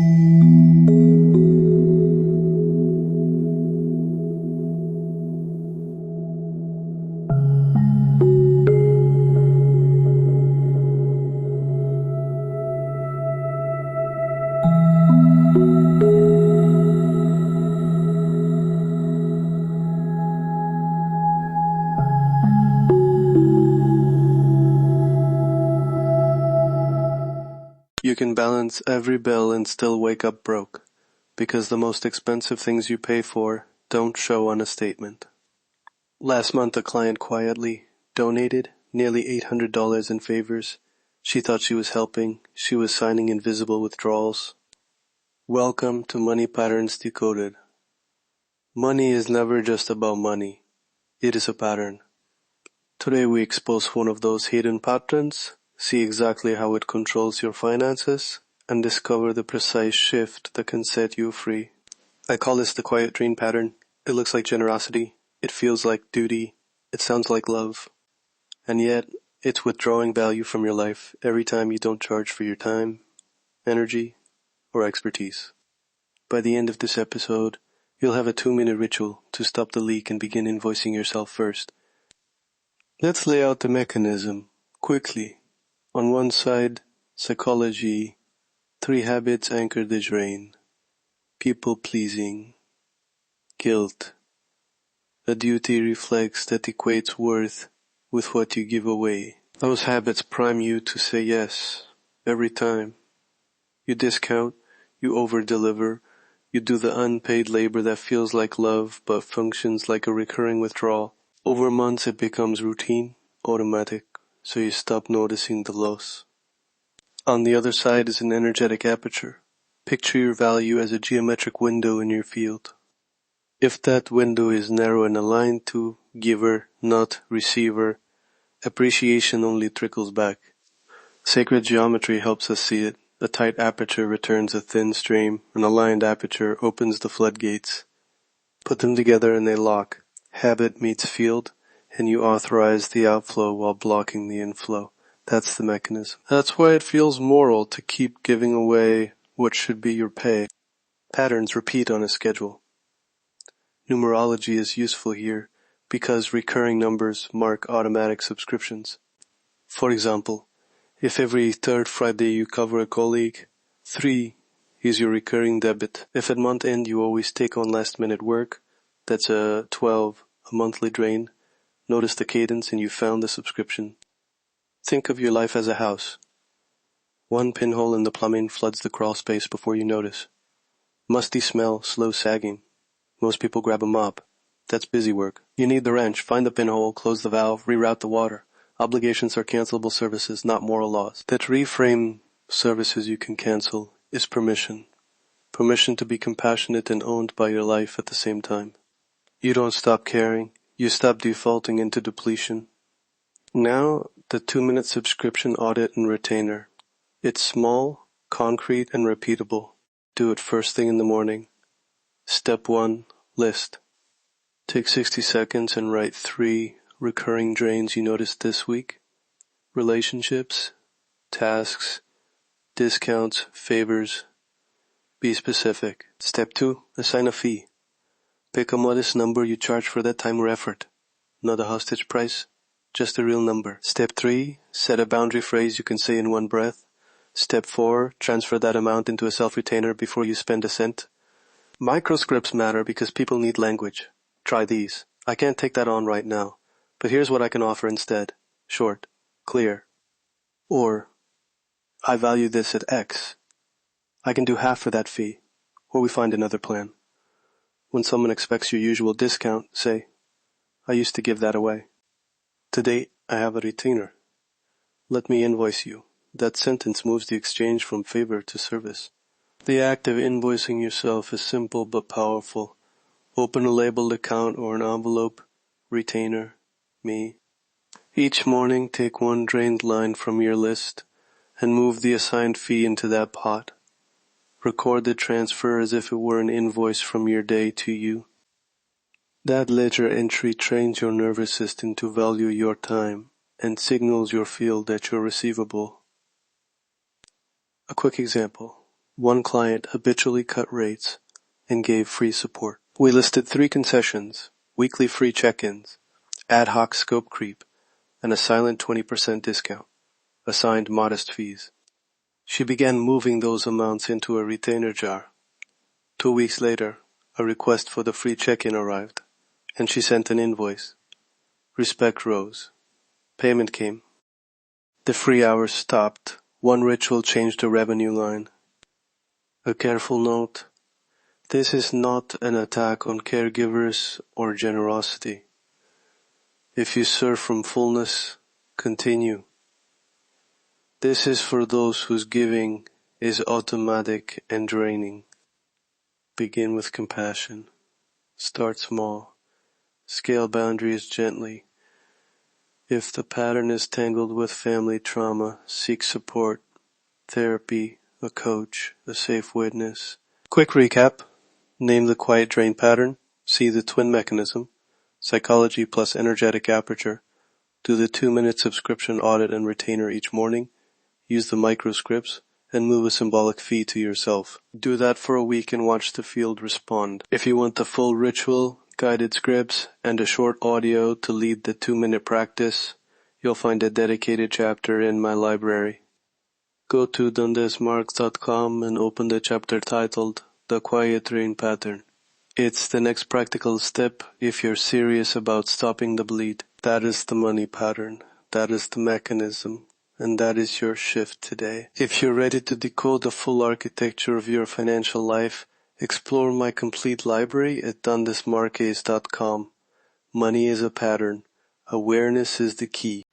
You can balance every bill and still wake up broke, because the most expensive things you pay for don't show on a statement. Last month a client quietly donated nearly $800 in favors. She thought she was helping. She was signing invisible withdrawals. Welcome to Money Patterns Decoded. Money is never just about money. It is a pattern. Today we expose one of those hidden patterns, see exactly how it controls your finances, and discover the precise shift that can set you free. I call this the quiet drain pattern. It looks like generosity. It feels like duty. It sounds like love. And yet, it's withdrawing value from your life every time you don't charge for your time, energy, or expertise. By the end of this episode, you'll have a 2-minute ritual to stop the leak and begin invoicing yourself first. Let's lay out the mechanism, quickly. On one side, psychology, 3 habits anchor the drain. People-pleasing, guilt, a duty reflex that equates worth with what you give away. Those habits prime you to say yes every time. You discount, you over-deliver, you do the unpaid labor that feels like love but functions like a recurring withdrawal. Over months it becomes routine, automatic, so you stop noticing the loss. On the other side is an energetic aperture. Picture your value as a geometric window in your field. If that window is narrow and aligned to giver, not receiver, appreciation only trickles back. Sacred geometry helps us see it. A tight aperture returns a thin stream. An aligned aperture opens the floodgates. Put them together and they lock. Habit meets field, and you authorize the outflow while blocking the inflow. That's the mechanism. That's why it feels moral to keep giving away what should be your pay. Patterns repeat on a schedule. Numerology is useful here because recurring numbers mark automatic subscriptions. For example, if every third Friday you cover a colleague, 3 is your recurring debit. If at month end you always take on last minute work, that's a 12, a monthly drain. Notice the cadence and you found the subscription. Think of your life as a house. 1 pinhole in the plumbing floods the crawl space before you notice. Musty smell, slow sagging. Most people grab a mop. That's busy work. You need the wrench, find the pinhole, close the valve, reroute the water. Obligations are cancelable services, not moral laws. That reframe services you can cancel is permission. Permission to be compassionate and owned by your life at the same time. You don't stop caring. You stop defaulting into depletion. Now, the 2-minute subscription audit and retainer. It's small, concrete, and repeatable. Do it first thing in the morning. Step 1, list. Take 60 seconds and write 3 recurring drains you noticed this week. Relationships, tasks, discounts, favors. Be specific. Step 2, assign a fee. Pick a modest number you charge for that time or effort. Not a hostage price, just a real number. Step 3, set a boundary phrase you can say in one breath. Step 4, transfer that amount into a self-retainer before you spend a cent. Microscripts matter because people need language. Try these. I can't take that on right now, but here's what I can offer instead. Short, clear. Or, I value this at X. I can do half for that fee, or we find another plan. When someone expects your usual discount, say, I used to give that away. To date, I have a retainer. Let me invoice you. That sentence moves the exchange from favor to service. The act of invoicing yourself is simple but powerful. Open a labeled account or an envelope, retainer, me. Each morning, take 1 drained line from your list and move the assigned fee into that pot. Record the transfer as if it were an invoice from your day to you. That ledger entry trains your nervous system to value your time and signals your field that you're receivable. A quick example. One client habitually cut rates and gave free support. We listed 3 concessions, weekly free check-ins, ad hoc scope creep, and a silent 20% discount, assigned modest fees. She began moving those amounts into a retainer jar. 2 weeks later, a request for the free check-in arrived, and she sent an invoice. Respect rose. Payment came. The free hours stopped. One ritual changed the revenue line. A careful note: this is not an attack on caregivers or generosity. If you serve from fullness, continue. This is for those whose giving is automatic and draining. Begin with compassion. Start small. Scale boundaries gently. If the pattern is tangled with family trauma, seek support, therapy, a coach, a safe witness. Quick recap. Name the quiet drain pattern. See the twin mechanism. Psychology plus energetic aperture. Do the 2-minute subscription audit and retainer each morning. Use the microscripts and move a symbolic fee to yourself. Do that for a week and watch the field respond. If you want the full ritual, guided scripts, and a short audio to lead the 2-minute practice, you'll find a dedicated chapter in my library. Go to Desmarques.com and open the chapter titled The Quiet Drain Pattern. It's the next practical step if you're serious about stopping the bleed. That is the money pattern. That is the mechanism. And that is your shift today. If you're ready to decode the full architecture of your financial life, explore my complete library at Desmarques.com. Money is a pattern. Awareness is the key.